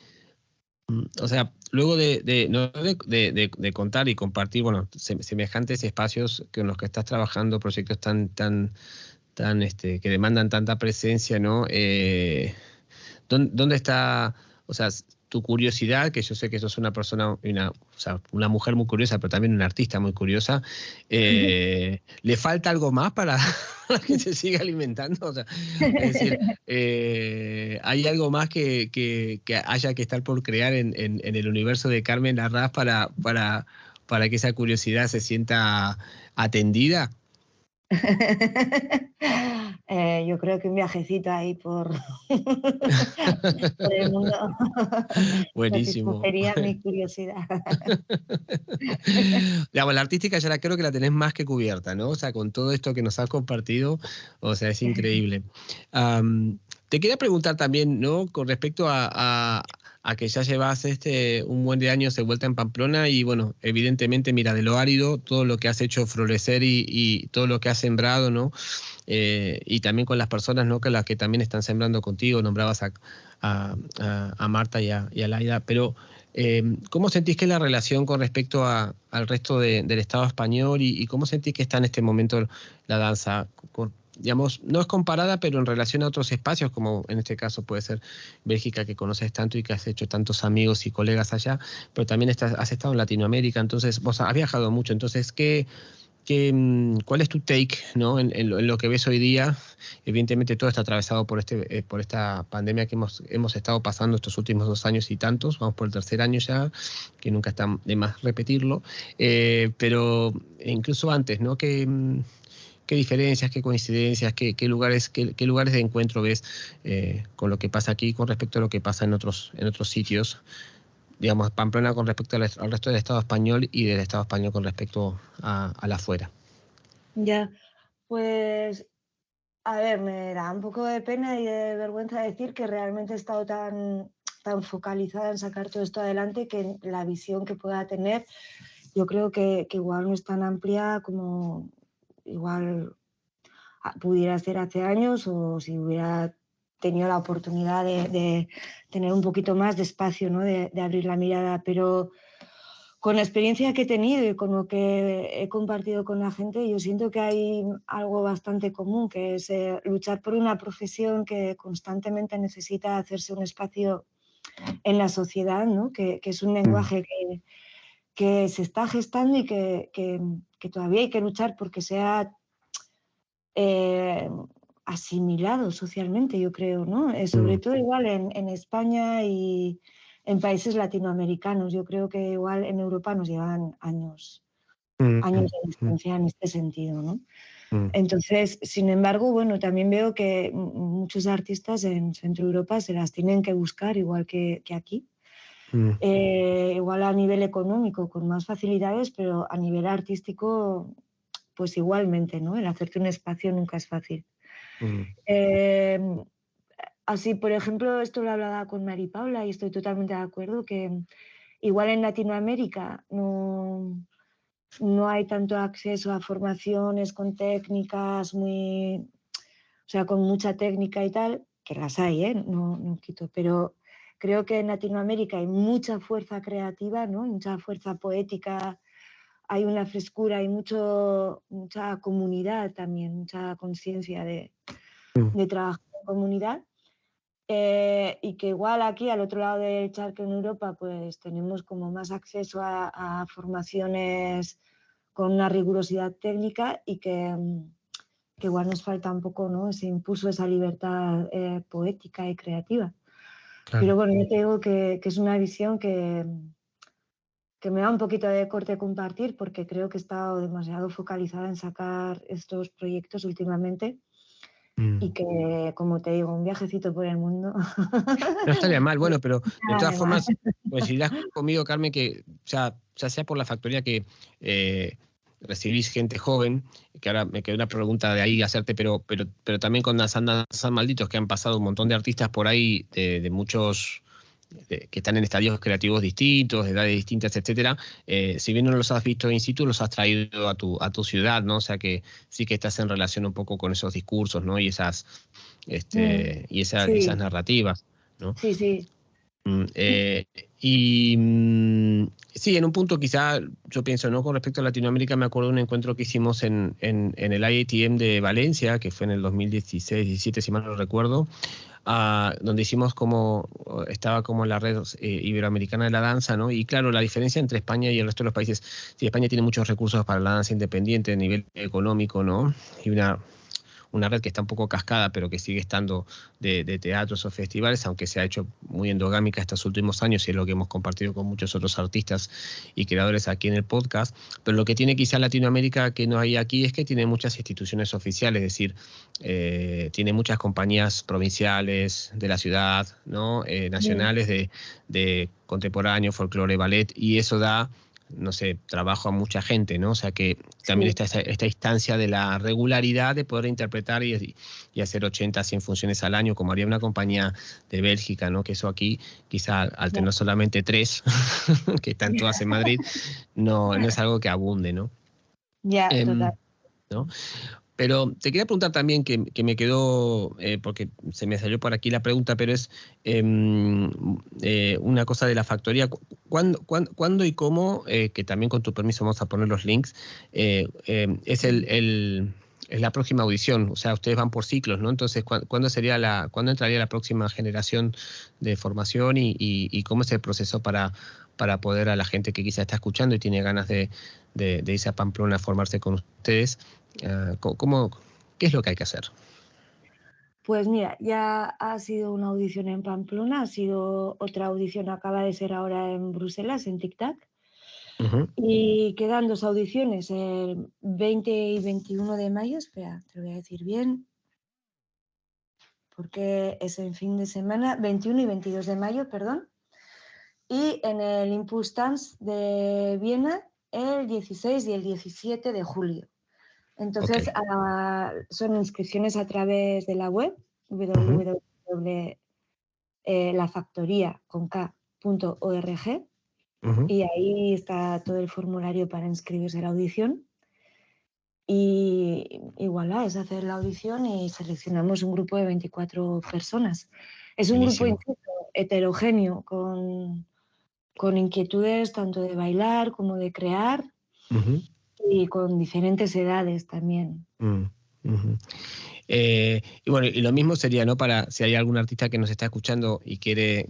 o sea, luego de contar y compartir, bueno, semejantes espacios con los que estás trabajando, proyectos tan que demandan tanta presencia, ¿no? ¿Dónde está, o sea, tu curiosidad, que yo sé que sos una persona, una mujer muy curiosa, pero también una artista muy curiosa, ¿le falta algo más para que se siga alimentando? O sea, es decir, ¿hay algo más que haya que estar por crear en el universo de Carmen Larraz para que esa curiosidad se sienta atendida? Yo creo que un viajecito ahí por, por el mundo Buenísimo. satisfacería mi curiosidad. Digamos, la artística ya creo que la tenés más que cubierta, ¿no? O sea, con todo esto que nos has compartido, o sea, es increíble. Te quería preguntar también, ¿no? Con respecto a que ya llevas un buen de años de vuelta en Pamplona y, bueno, evidentemente, mira, de lo árido, todo lo que has hecho florecer y todo lo que has sembrado, ¿no? Y también con las personas, ¿no? Que las que también están sembrando contigo, nombrabas a Marta y a Laida, pero ¿cómo sentís que es la relación con respecto al resto del Estado español y cómo sentís que está en este momento la danza? Digamos, no es comparada, pero en relación a otros espacios, como en este caso puede ser Bélgica, que conoces tanto y que has hecho tantos amigos y colegas allá, pero también has estado en Latinoamérica, entonces vos has viajado mucho, entonces, ¿cuál es tu take, ¿no? en lo que ves hoy día? Evidentemente todo está atravesado por esta pandemia que hemos estado pasando estos últimos 2 años y tantos, vamos por el 3er año ya, que nunca está de más repetirlo, pero incluso antes, ¿no? ¿Qué diferencias, qué coincidencias, qué lugares de encuentro ves con lo que pasa aquí con respecto a lo que pasa en otros sitios? Digamos, Pamplona con respecto al resto del Estado español y del Estado español con respecto a la afuera. Ya, pues, a ver, me da un poco de pena y de vergüenza decir que realmente he estado tan focalizada en sacar todo esto adelante que la visión que pueda tener, yo creo que igual no es tan amplia como igual pudiera ser hace años o si hubiera tenido la oportunidad de tener un poquito más de espacio, ¿no? de abrir la mirada, pero con la experiencia que he tenido y con lo que he compartido con la gente, yo siento que hay algo bastante común, que es luchar por una profesión que constantemente necesita hacerse un espacio en la sociedad, ¿no? que es un lenguaje que se está gestando y que todavía hay que luchar porque sea asimilado socialmente, yo creo, ¿no? Sobre todo igual en España y en países latinoamericanos. Yo creo que igual en Europa nos llevan años de distancia en este sentido, ¿no? Entonces, sin embargo, bueno, también veo que muchos artistas en Centro Europa se las tienen que buscar, igual que aquí. Igual a nivel económico, con más facilidades, pero a nivel artístico, pues igualmente, ¿no? El hacerte un espacio nunca es fácil. Así, por ejemplo, esto lo hablaba con Mari Paula y estoy totalmente de acuerdo que igual en Latinoamérica no hay tanto acceso a formaciones con técnicas o sea, con mucha técnica y tal, que las hay, no quito, pero creo que en Latinoamérica hay mucha fuerza creativa, ¿no? Mucha fuerza poética, hay una frescura, hay mucha comunidad también, mucha conciencia de trabajar en comunidad. Y que igual aquí al otro lado del charco en Europa pues tenemos como más acceso a formaciones con una rigurosidad técnica y que igual nos falta un poco, ¿no? Ese impulso, esa libertad poética y creativa. Claro. Pero bueno, yo te digo que es una visión que me da un poquito de corte compartir porque creo que he estado demasiado focalizada en sacar estos proyectos últimamente. Y que, como te digo, un viajecito por el mundo. No estaría mal, bueno, pero de todas formas, coincidirás conmigo, Carmen, que ya sea por la factoría que recibís gente joven, que ahora me quedó una pregunta de ahí hacerte, pero también con las andas malditos, que han pasado un montón de artistas por ahí, de muchos que están en estadios creativos distintos, de edades distintas, etcétera, si bien no los has visto in situ, los has traído a tu ciudad, ¿no? O sea que sí que estás en relación un poco con esos discursos, ¿no? Y esas narrativas, ¿no? Sí, sí. Sí, en un punto quizá yo pienso, ¿no? Con respecto a Latinoamérica, me acuerdo de un encuentro que hicimos en el IATM de Valencia, que fue en el 2016-17, si mal no recuerdo, donde hicimos estaba como la red iberoamericana de la danza, ¿no? Y claro, la diferencia entre España y el resto de los países, sí, España tiene muchos recursos para la danza independiente a nivel económico, ¿no? Y una red que está un poco cascada, pero que sigue estando de teatros o festivales, aunque se ha hecho muy endogámica estos últimos años, y es lo que hemos compartido con muchos otros artistas y creadores aquí en el podcast. Pero lo que tiene quizá Latinoamérica que no hay aquí es que tiene muchas instituciones oficiales, es decir, tiene muchas compañías provinciales de la ciudad, ¿no? Nacionales de contemporáneo, folclore, ballet, y eso da, no sé, trabajo a mucha gente, ¿no? O sea que también está esta instancia de la regularidad de poder interpretar y hacer 80, 100 funciones al año, como haría una compañía de Bélgica, ¿no? Que eso aquí, quizá al tener solamente 3, que están todas en Madrid, no es algo que abunde, ¿no? Ya, total. ¿No? Pero te quería preguntar también, que me quedó, porque se me salió por aquí la pregunta, pero es una cosa de la factoría. ¿Cuándo y cómo, que también con tu permiso vamos a poner los links, es es la próxima audición? O sea, ustedes van por ciclos, ¿no? Entonces, ¿cuándo entraría la próxima generación de formación y cómo es el proceso para poder, a la gente que quizá está escuchando y tiene ganas de irse a Pamplona a formarse con ustedes, ¿qué es lo que hay que hacer? Pues mira, ya ha sido una audición en Pamplona, ha sido otra audición, acaba de ser ahora en Bruselas, en Tic Tac. Y quedan 2 audiciones, el 20 y 21 de mayo, espera, te lo voy a decir bien, porque es el fin de semana, 21 y 22 de mayo, perdón. Y en el Impulse Dance de Viena, el 16 y el 17 de julio. Entonces, son inscripciones a través de la web, www.lafactoria.org, y ahí está todo el formulario para inscribirse a la audición. Y voilà, es hacer la audición y seleccionamos un grupo de 24 personas. Es un grupo heterogéneo, con inquietudes tanto de bailar como de crear, y con diferentes edades también. Y bueno, y lo mismo sería, ¿no? Para si hay algún artista que nos está escuchando y quiere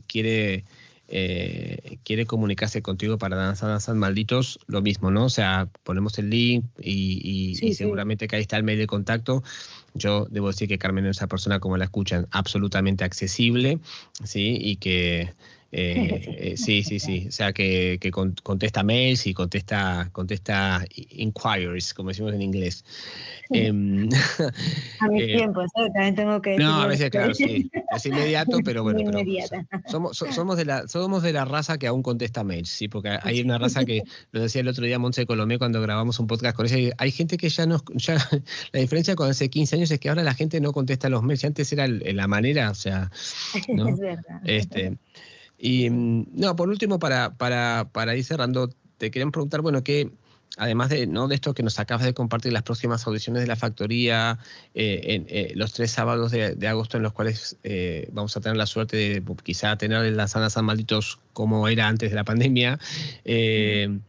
comunicarse contigo para Danzan Malditos, lo mismo, ¿no? O sea, ponemos el link y seguramente que ahí está el mail de contacto. Yo debo decir que Carmen es esa persona, como la escuchan, absolutamente accesible, ¿sí? Y que sí. O sea, que contesta mails y contesta inquiries, como decimos en inglés. A mis tiempos, también tengo que decir. No, a veces, claro, sí. Es inmediato, pero bueno. Inmediata. Somos de la raza que aún contesta mails, ¿sí? Porque hay una raza que, lo decía el otro día Montse Colomé cuando grabamos un podcast con ella, hay gente que ya la diferencia con hace 15 años es que ahora la gente no contesta los mails. Antes era la manera, o sea, ¿no? Es verdad. Y no, por último, para ir cerrando, te querían preguntar, bueno, que además de esto que nos acabas de compartir, las próximas audiciones de la factoría, los 3 sábados de agosto, en los cuales vamos a tener la suerte de quizá tener en la Sala San Malditos como era antes de la pandemia, ¿qué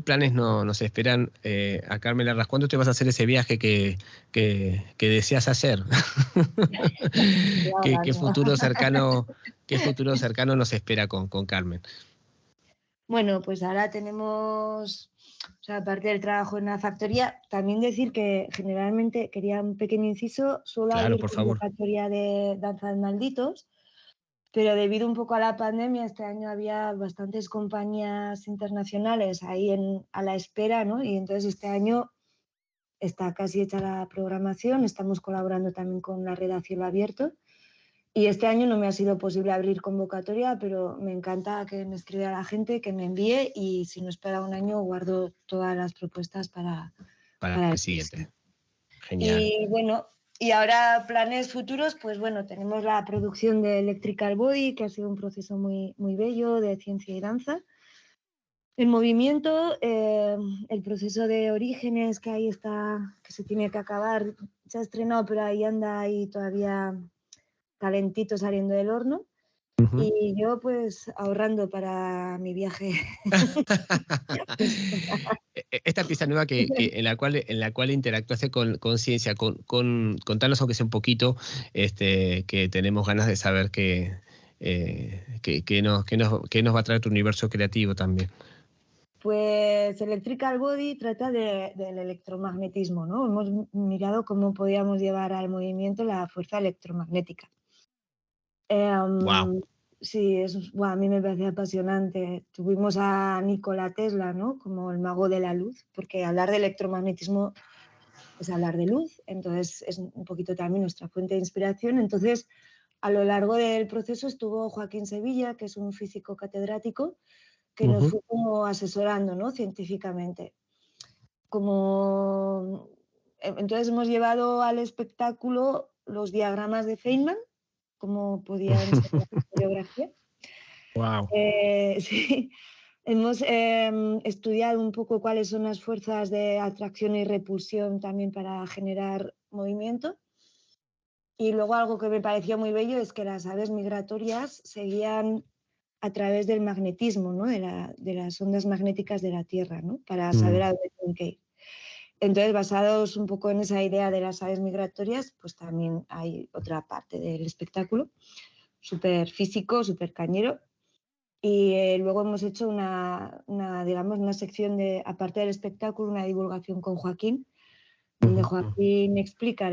planes nos esperan a Carmen Larraz? ¿Cuándo te vas a hacer ese viaje que deseas hacer? ¿Qué futuro cercano nos espera con Carmen? Bueno, pues ahora tenemos, o sea, aparte del trabajo en la factoría, también decir que generalmente, quería un pequeño inciso, suelo abrir convocatoria de Danzas Malditos, pero debido un poco a la pandemia, este año había bastantes compañías internacionales ahí a la espera, ¿no? Y entonces este año está casi hecha la programación, estamos colaborando también con la red A Cielo Abierto. Y este año no me ha sido posible abrir convocatoria, pero me encanta que me escriba la gente, que me envíe, y si no espera un año guardo todas las propuestas para el siguiente. Genial. Y bueno, y ahora planes futuros, pues bueno, tenemos la producción de Electrical Body, que ha sido un proceso muy, muy bello de ciencia y danza. En movimiento, el proceso de Orígenes, que ahí está, que se tiene que acabar, se ha estrenado, pero ahí anda ahí todavía calentito saliendo del horno. Y yo pues ahorrando para mi viaje. Esta pieza nueva en la cual interactuaste con ciencia, contanos aunque sea un poquito, que tenemos ganas de saber qué nos va a traer tu universo creativo también. Pues Electrical Body trata del electromagnetismo, ¿no? Hemos mirado cómo podíamos llevar al movimiento la fuerza electromagnética. Wow. Sí, a mí me parece apasionante. Tuvimos a Nikola Tesla, ¿no? Como el mago de la luz, porque hablar de electromagnetismo es hablar de luz, entonces es un poquito también nuestra fuente de inspiración. Entonces, a lo largo del proceso estuvo Joaquín Sevilla, que es un físico catedrático, que nos fue como asesorando, ¿no? Científicamente. Entonces hemos llevado al espectáculo los diagramas de Feynman, como podían ser la coreografía. Wow. Sí. Hemos estudiado un poco cuáles son las fuerzas de atracción y repulsión también para generar movimiento. Y luego algo que me pareció muy bello es que las aves migratorias seguían a través del magnetismo, ¿no? de las ondas magnéticas de la Tierra, ¿no? Para saber a dónde tienen que ir. Entonces, basados un poco en esa idea de las aves migratorias, pues también hay otra parte del espectáculo, súper físico, súper cañero. Y luego hemos hecho digamos, una sección aparte del espectáculo, una divulgación con Joaquín, donde Joaquín explica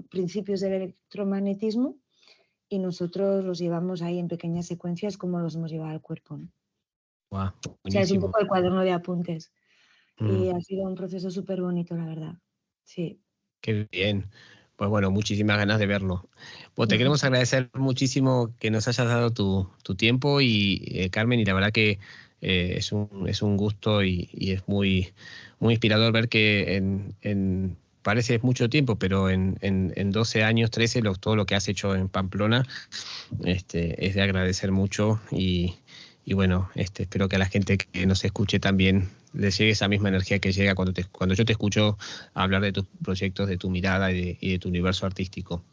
principios del electromagnetismo y nosotros los llevamos ahí en pequeñas secuencias como los hemos llevado al cuerpo, ¿no? Wow, O sea, es un poco el cuaderno de apuntes. Y ha sido un proceso súper bonito, la verdad. Sí. Qué bien. Pues bueno, muchísimas ganas de verlo. Pues te queremos agradecer muchísimo que nos hayas dado tu tiempo y Carmen, y la verdad que es un gusto y es muy, muy inspirador ver que parece mucho tiempo, pero en 12 años, 13, todo lo que has hecho en Pamplona es de agradecer mucho y bueno, espero que a la gente que nos escuche también les llegue esa misma energía que llega cuando yo te escucho hablar de tus proyectos, de tu mirada y de tu universo artístico.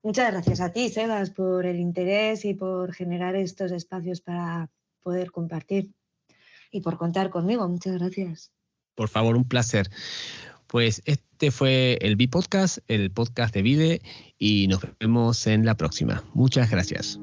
Muchas gracias a ti, Sebas, por el interés y por generar estos espacios para poder compartir y por contar conmigo. Muchas gracias. Por favor, un placer. Pues este fue el Bipodcast, el podcast de Vide, y nos vemos en la próxima. Muchas gracias.